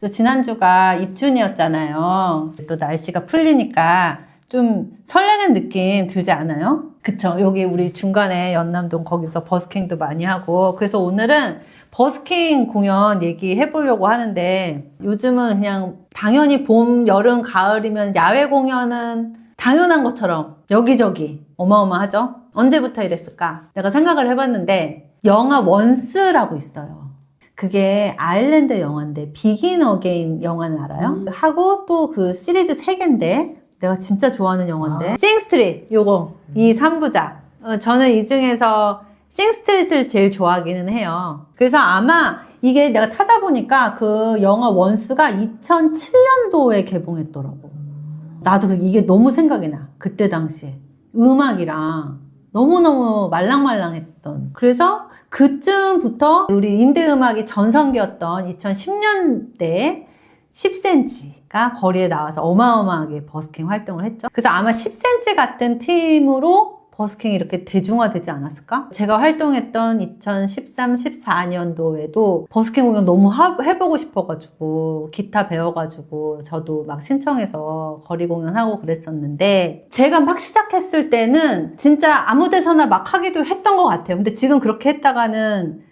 그래서 지난주가 입춘이었잖아요. 또 날씨가 풀리니까 좀 설레는 느낌 들지 않아요? 그쵸? 여기 우리 중간에 연남동 거기서 버스킹도 많이 하고, 그래서 오늘은 버스킹 공연 얘기해 보려고 하는데, 요즘은 그냥 당연히 봄, 여름, 가을이면 야외 공연은 당연한 것처럼 여기저기 어마어마하죠? 언제부터 이랬을까? 내가 생각을 해봤는데, 영화 원스라고 있어요. 그게 아일랜드 영화인데, 비긴 어게인 영화는 알아요? 하고 또 그 시리즈 3개인데, 내가 진짜 좋아하는 영화인데 싱스트릿, 요거 이 3부작. 저는 이 중에서 싱스트릿을 제일 좋아하기는 해요. 그래서 아마 이게 내가 찾아보니까 그 영화 원스가 2007년도에 개봉했더라고. 나도 이게 너무 생각이 나. 그때 당시에 음악이랑 너무너무 말랑말랑했던. 그래서 그쯤부터 우리 인디 음악이 전성기였던 2010년대 10cm가 거리에 나와서 어마어마하게 버스킹 활동을 했죠. 그래서 아마 10cm 같은 팀으로 버스킹이 이렇게 대중화되지 않았을까? 제가 활동했던 2013, 14년도에도 버스킹 공연 너무 해보고 싶어가지고 기타 배워가지고 저도 막 신청해서 거리 공연하고 그랬었는데, 제가 막 시작했을 때는 진짜 아무 데서나 막 하기도 했던 것 같아요. 근데 지금 그렇게 했다가는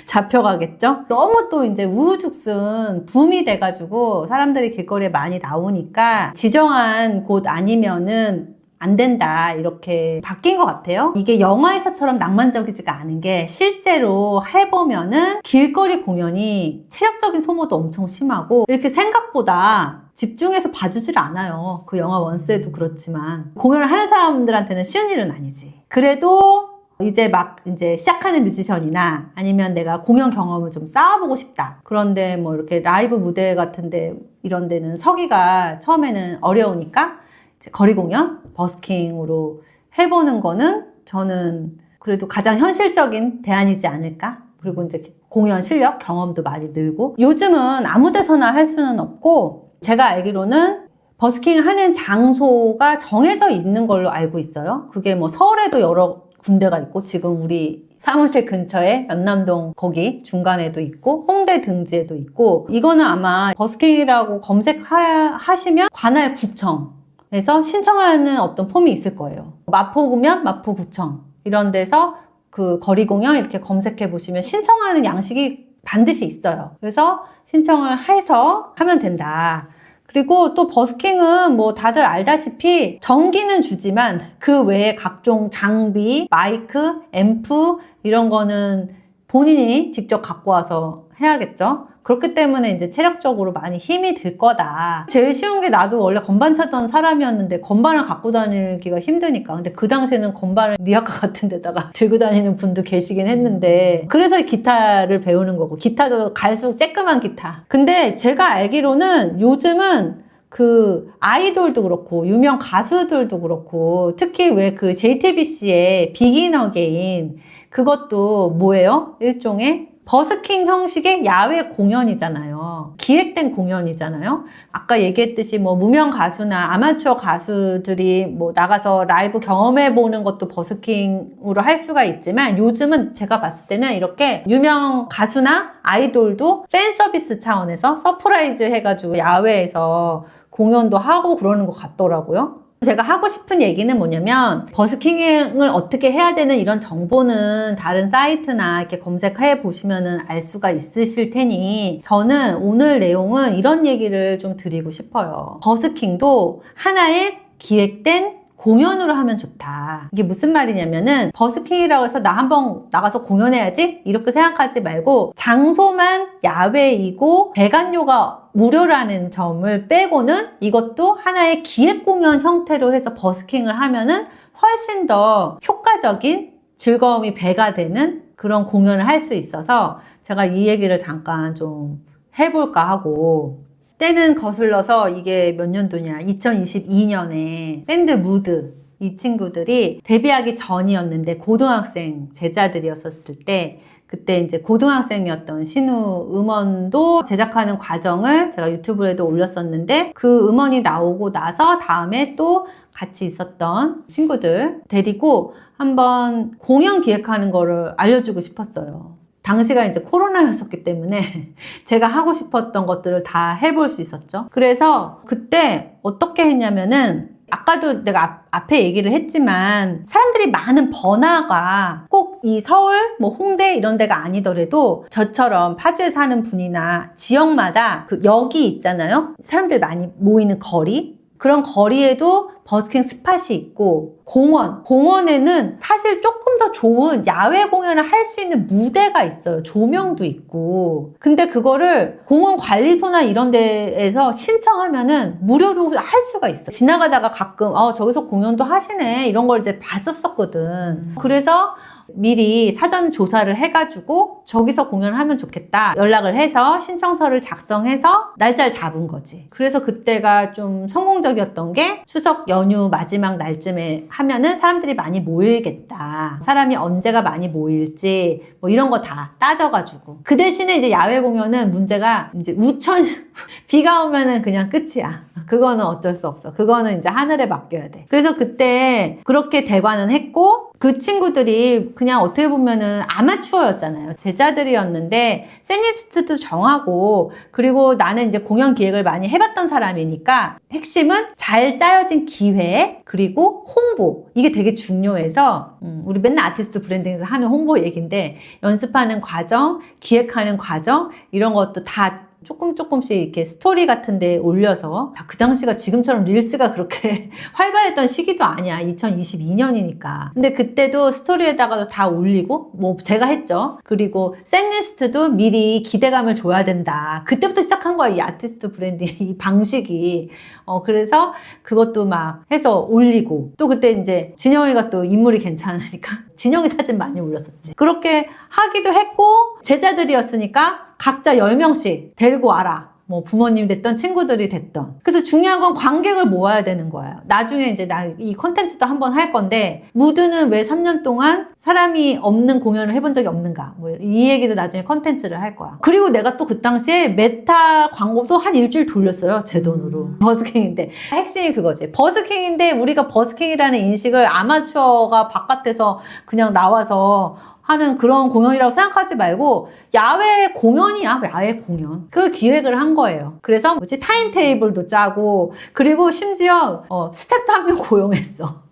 잡혀가겠죠? 너무 또 이제 우후죽순 붐이 돼가지고 사람들이 길거리에 많이 나오니까 지정한 곳 아니면은 안 된다, 이렇게 바뀐 것 같아요. 이게 영화에서처럼 낭만적이지가 않은 게, 실제로 해보면은 길거리 공연이 체력적인 소모도 엄청 심하고 이렇게 생각보다 집중해서 봐주질 않아요. 그 영화 원스에도 그렇지만 공연을 하는 사람들한테는 쉬운 일은 아니지. 그래도 이제 시작하는 뮤지션이나 아니면 내가 공연 경험을 좀 쌓아보고 싶다. 그런데 뭐 이렇게 라이브 무대 같은데 이런 데는 서기가 처음에는 어려우니까 이제 거리 공연, 버스킹으로 해보는 거는 저는 그래도 가장 현실적인 대안이지 않을까? 그리고 이제 공연 실력, 경험도 많이 늘고, 요즘은 아무 데서나 할 수는 없고, 제가 알기로는 버스킹 하는 장소가 정해져 있는 걸로 알고 있어요. 그게 뭐 서울에도 여러 군데가 있고, 지금 우리 사무실 근처에 연남동 거기 중간에도 있고, 홍대 등지에도 있고, 이거는 아마 버스킹이라고 검색하시면 관할 구청에서 신청하는 어떤 폼이 있을 거예요. 마포구면 마포구청, 이런 데서 그 거리 공연 이렇게 검색해 보시면 신청하는 양식이 반드시 있어요. 그래서 신청을 해서 하면 된다. 그리고 또 버스킹은 뭐 다들 알다시피 전기는 주지만 그 외에 각종 장비, 마이크, 앰프 이런 거는 본인이 직접 갖고 와서 해야겠죠. 그렇기 때문에 이제 체력적으로 많이 힘이 들 거다. 제일 쉬운 게, 나도 원래 건반 차던 사람이었는데 건반을 갖고 다니기가 힘드니까. 근데 그 당시에는 건반을 니아카 같은 데다가 들고 다니는 분도 계시긴 했는데, 그래서 기타를 배우는 거고, 기타도 갈수록 쬐끄만 기타. 근데 제가 알기로는 요즘은 그 아이돌도 그렇고 유명 가수들도 그렇고, 특히 왜 그 JTBC의 비긴 어게인, 그것도 뭐예요? 일종의 버스킹 형식의 야외 공연이잖아요. 기획된 공연이잖아요. 아까 얘기했듯이 뭐 무명 가수나 아마추어 가수들이 뭐 나가서 라이브 경험해보는 것도 버스킹으로 할 수가 있지만, 요즘은 제가 봤을 때는 이렇게 유명 가수나 아이돌도 팬 서비스 차원에서 서프라이즈 해가지고 야외에서 공연도 하고 그러는 것 같더라고요. 제가 하고 싶은 얘기는 뭐냐면, 버스킹을 어떻게 해야 되는 이런 정보는 다른 사이트나 이렇게 검색해 보시면은 알 수가 있으실 테니, 저는 오늘 내용은 이런 얘기를 좀 드리고 싶어요. 버스킹도 하나의 기획된 공연으로 하면 좋다. 이게 무슨 말이냐면은, 버스킹이라고 해서 나 한번 나가서 공연해야지 이렇게 생각하지 말고, 장소만 야외이고 배관료가 무료라는 점을 빼고는 이것도 하나의 기획 공연 형태로 해서 버스킹을 하면은 훨씬 더 효과적인 즐거움이 배가 되는 그런 공연을 할 수 있어서, 제가 이 얘기를 잠깐 좀 해볼까 하고. 때는 거슬러서 이게 몇 년도냐, 2022년에 밴드 무드, 이 친구들이 데뷔하기 전이었는데 고등학생 제자들이었을 때, 그때 이제 고등학생이었던 신우 음원도 제작하는 과정을 제가 유튜브에도 올렸었는데, 그 음원이 나오고 나서 다음에 또 같이 있었던 친구들 데리고 한번 공연 기획하는 거를 알려주고 싶었어요. 당시가 이제 코로나였었기 때문에 제가 하고 싶었던 것들을 다 해볼 수 있었죠. 그래서 그때 어떻게 했냐면은 아까도 내가 앞에 얘기를 했지만 사람들이 많은 번화가 꼭 이 서울, 뭐 홍대 이런 데가 아니더라도 저처럼 파주에 사는 분이나 지역마다 그 역이 있잖아요. 사람들 많이 모이는 거리. 그런 거리에도 버스킹 스팟이 있고 공원에는 사실 조금 더 좋은 야외 공연을 할 수 있는 무대가 있어요. 조명도 있고. 근데 그거를 공원 관리소나 이런 데에서 신청하면은 무료로 할 수가 있어. 지나가다가 가끔 저기서 공연도 하시네 이런 걸 이제 봤었거든. 그래서 미리 사전 조사를 해가지고 저기서 공연을 하면 좋겠다 연락을 해서 신청서를 작성해서 날짜를 잡은 거지. 그래서 그때가 좀 성공적이었던 게 추석 연휴 마지막 날쯤에 하면은 사람들이 많이 모이겠다. 사람이 언제가 많이 모일지 뭐 이런 거 다 따져가지고. 그 대신에 이제 야외 공연은 문제가 이제 비가 오면은 그냥 끝이야. 그거는 어쩔 수 없어. 그거는 이제 하늘에 맡겨야 돼. 그래서 그때 그렇게 대관은 했고 그 친구들이 그냥 어떻게 보면은 아마추어였잖아요. 제자들이었는데 셋리스트도 정하고 그리고 나는 이제 공연 기획을 많이 해봤던 사람이니까 핵심은 잘 짜여진 기획 그리고 홍보 이게 되게 중요해서 우리 맨날 아티스트 브랜딩에서 하는 홍보 얘기인데 연습하는 과정, 기획하는 과정 이런 것도 다 조금씩 이렇게 스토리 같은 데 올려서 그 당시가 지금처럼 릴스가 그렇게 활발했던 시기도 아니야. 2022년이니까. 근데 그때도 스토리에다가도 다 올리고 뭐 제가 했죠. 그리고 셋리스트도 미리 기대감을 줘야 된다. 그때부터 시작한 거야. 이 아티스트 브랜딩 이 방식이. 그래서 그것도 막 해서 올리고 또 그때 이제 진영이가 또 인물이 괜찮으니까 진영이 사진 많이 올렸었지. 그렇게 하기도 했고 제자들이었으니까 각자 10명씩 데리고 와라. 뭐 부모님 됐던 친구들이 됐던. 그래서 중요한 건 관객을 모아야 되는 거예요. 나중에 이제 나 이 콘텐츠도 한번 할 건데 무드는 왜 3년 동안 사람이 없는 공연을 해본 적이 없는가 뭐 이 얘기도 나중에 콘텐츠를 할 거야. 그리고 내가 또 그 당시에 메타 광고도 한 일주일 돌렸어요. 제 돈으로. 버스킹인데 핵심이 그거지. 버스킹인데 우리가 버스킹이라는 인식을 아마추어가 바깥에서 그냥 나와서 하는 그런 공연이라고 생각하지 말고 야외 공연이야. 야외 공연. 그걸 기획을 한 거예요. 그래서 타임 테이블도 짜고 그리고 심지어 스태프도 한 명 고용했어.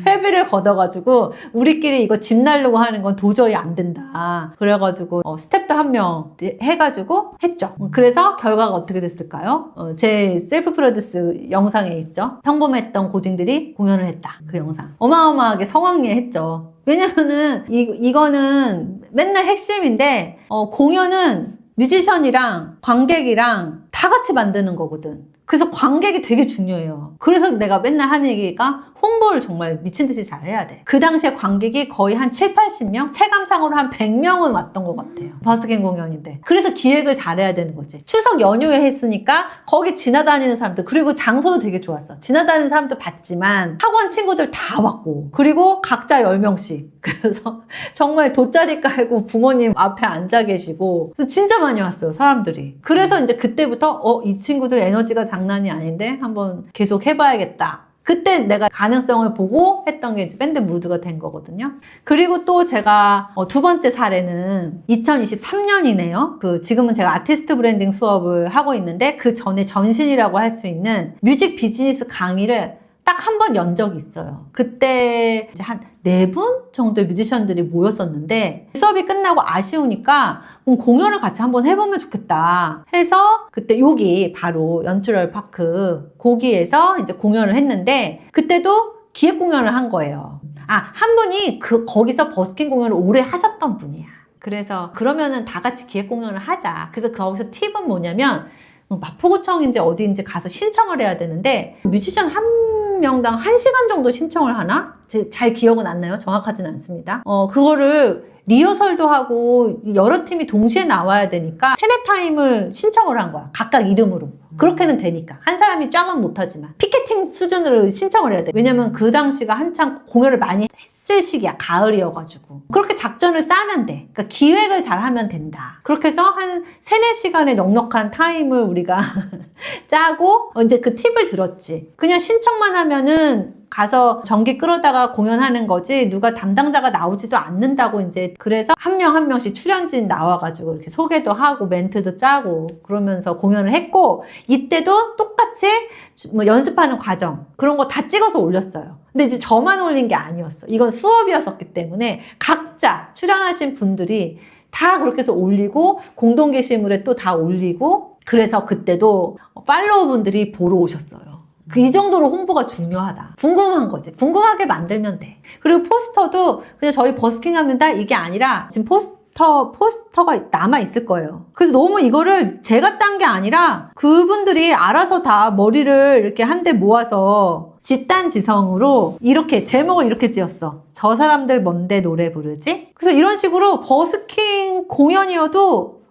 회비를 걷어가지고 우리끼리 이거 집 날르고 하는 건 도저히 안 된다. 그래가지고 스태프도 한 명 해가지고 했죠. 그래서 결과가 어떻게 됐을까요? 제 셀프 프로듀스 영상에 있죠. 평범했던 고딩들이 공연을 했다. 그 영상. 어마어마하게 성황리했죠. 왜냐면은 이거는 맨날 핵심인데 공연은 뮤지션이랑 관객이랑 다 같이 만드는 거거든. 그래서 관객이 되게 중요해요. 그래서 내가 맨날 하는 얘기가 홍보를 정말 미친 듯이 잘 해야 돼. 그 당시에 관객이 거의 한 7, 80명? 체감상으로 한 100명은 왔던 것 같아요. 버스킹 공연인데. 그래서 기획을 잘해야 되는 거지. 추석 연휴에 했으니까 거기 지나다니는 사람들 그리고 장소도 되게 좋았어. 지나다니는 사람도 봤지만 학원 친구들 다 왔고 그리고 각자 10명씩. 그래서 정말 돗자리 깔고 부모님 앞에 앉아 계시고 그래서 진짜 많이 왔어요. 사람들이. 그래서 이제 그때부터 이 친구들 에너지가 장난이 아닌데 한번 계속 해봐야겠다. 그때 내가 가능성을 보고 했던 게 이제 밴드 무드가 된 거거든요. 그리고 또 제가 두 번째 사례는 2023년이네요. 지금은 제가 아티스트 브랜딩 수업을 하고 있는데 그 전에 전신이라고 할 수 있는 뮤직 비즈니스 강의를 딱 한 번 연 적이 있어요. 그때 이제 한 4분 정도의 뮤지션들이 모였었는데 수업이 끝나고 아쉬우니까 공연을 같이 한번 해보면 좋겠다 해서 그때 여기 바로 연트럴 파크 거기에서 이제 공연을 했는데 그때도 기획 공연을 한 거예요. 한 분이 거기서 버스킹 공연을 오래 하셨던 분이야. 그래서 그러면은 다 같이 기획 공연을 하자. 그래서 거기서 팁은 뭐냐면 마포구청인지 어디인지 가서 신청을 해야 되는데 뮤지션 한 명당 1시간 정도 신청을 하나? 잘 기억은 안 나요. 정확하진 않습니다. 그거를 리허설도 하고 여러 팀이 동시에 나와야 되니까 3-4타임을 신청을 한 거야. 각각 이름으로. 그렇게는 되니까. 한 사람이 쫙은 못하지만. 피켓팅 수준으로 신청을 해야 돼. 왜냐면 그 당시가 한창 공연을 많이 했을 시기야. 가을이어가지고. 그렇게 작전을 짜면 돼. 그러니까 기획을 잘 하면 된다. 그렇게 해서 한 3-4시간의 넉넉한 타임을 우리가 짜고 이제 그 팁을 들었지. 그냥 신청만 하면은 가서 전기 끌어다가 공연하는 거지 누가 담당자가 나오지도 않는다고 이제 그래서 한 명 한 명씩 출연진 나와가지고 이렇게 소개도 하고 멘트도 짜고 그러면서 공연을 했고 이때도 똑같이 뭐 연습하는 과정 그런 거 다 찍어서 올렸어요. 근데 이제 저만 올린 게 아니었어. 이건 수업이었었기 때문에 각자 출연하신 분들이 다 그렇게 해서 올리고 공동 게시물에 또 다 올리고 그래서 그때도 팔로워 분들이 보러 오셨어요. 이 정도로 홍보가 중요하다. 궁금한 거지. 궁금하게 만들면 돼. 그리고 포스터도 그냥 저희 버스킹 합니다. 이게 아니라 지금 포스터가 남아있을 거예요. 그래서 너무 이거를 제가 짠 게 아니라 그분들이 알아서 다 머리를 이렇게 한데 모아서 집단지성으로 이렇게 제목을 이렇게 지었어. 저 사람들 뭔데 노래 부르지? 그래서 이런 식으로 버스킹 공연이어도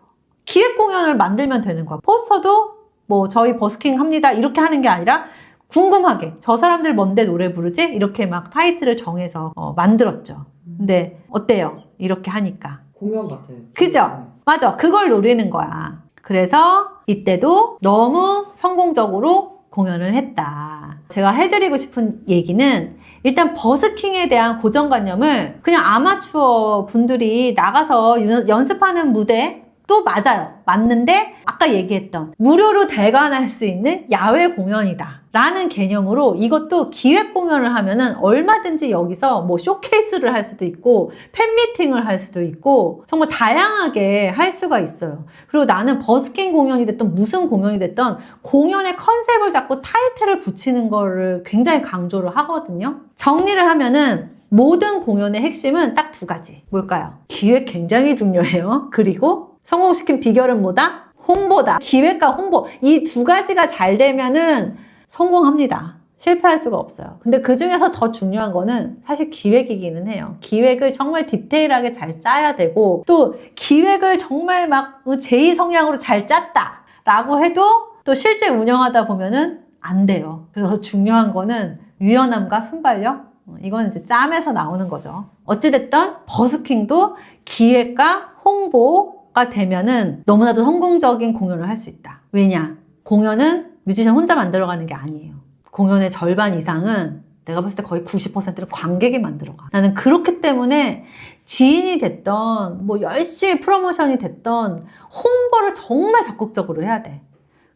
기획 공연을 만들면 되는 거야. 포스터도 뭐 저희 버스킹 합니다 이렇게 하는 게 아니라 궁금하게 저 사람들 뭔데 노래 부르지? 이렇게 막 타이틀을 정해서 만들었죠. 근데 어때요? 이렇게 하니까. 공연 같아요. 그죠? 맞아. 그걸 노리는 거야. 그래서 이때도 너무 성공적으로 공연을 했다. 제가 해드리고 싶은 얘기는 일단 버스킹에 대한 고정관념을 그냥 아마추어 분들이 나가서 연습하는 무대 또 맞아요. 맞는데 아까 얘기했던 무료로 대관할 수 있는 야외 공연이다 라는 개념으로 이것도 기획 공연을 하면은 얼마든지 여기서 뭐 쇼케이스를 할 수도 있고 팬미팅을 할 수도 있고 정말 다양하게 할 수가 있어요. 그리고 나는 버스킹 공연이 됐든 무슨 공연이 됐든 공연의 컨셉을 잡고 타이틀을 붙이는 거를 굉장히 강조를 하거든요. 정리를 하면은 모든 공연의 핵심은 딱 두 가지. 뭘까요? 기획 굉장히 중요해요. 그리고 성공시킨 비결은 뭐다? 홍보다. 기획과 홍보. 이 두 가지가 잘 되면은 성공합니다. 실패할 수가 없어요. 근데 그 중에서 더 중요한 거는 사실 기획이기는 해요. 기획을 정말 디테일하게 잘 짜야 되고 또 기획을 정말 막 제2 성향으로 잘 짰다 라고 해도 또 실제 운영하다 보면은 안 돼요. 그래서 중요한 거는 유연함과 순발력. 이건 이제 짬에서 나오는 거죠. 어찌됐든 버스킹도 기획과 홍보가 되면은 너무나도 성공적인 공연을 할 수 있다. 왜냐? 공연은 뮤지션 혼자 만들어가는 게 아니에요. 공연의 절반 이상은 내가 봤을 때 거의 90%를 관객이 만들어가. 나는 그렇기 때문에 지인이 됐던 뭐 열심히 프로모션이 됐던 홍보를 정말 적극적으로 해야 돼.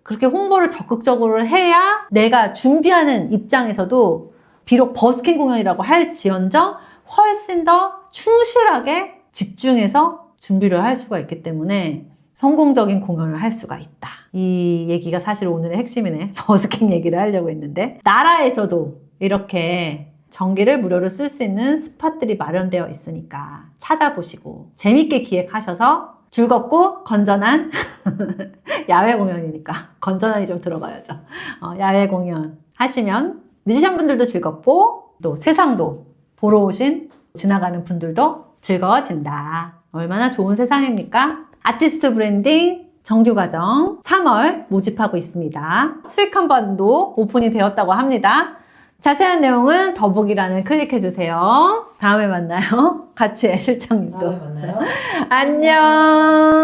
그렇게 홍보를 적극적으로 해야 내가 준비하는 입장에서도 비록 버스킹 공연이라고 할지언정 훨씬 더 충실하게 집중해서 준비를 할 수가 있기 때문에 성공적인 공연을 할 수가 있다. 이 얘기가 사실 오늘의 핵심이네. 버스킹 얘기를 하려고 했는데 나라에서도 이렇게 전기를 무료로 쓸 수 있는 스팟들이 마련되어 있으니까 찾아보시고 재밌게 기획하셔서 즐겁고 건전한 야외 공연이니까 건전한이 좀 들어가야죠. 야외 공연 하시면 뮤지션 분들도 즐겁고 또 세상도 보러 오신 지나가는 분들도 즐거워진다. 얼마나 좋은 세상입니까? 아티스트 브랜딩 정규과정 3월 모집하고 있습니다. 수익 한 번도 오픈이 되었다고 합니다. 자세한 내용은 더보기란을 클릭해주세요. 다음에 만나요. 같이 실장님도. 다음에 만나요. 안녕.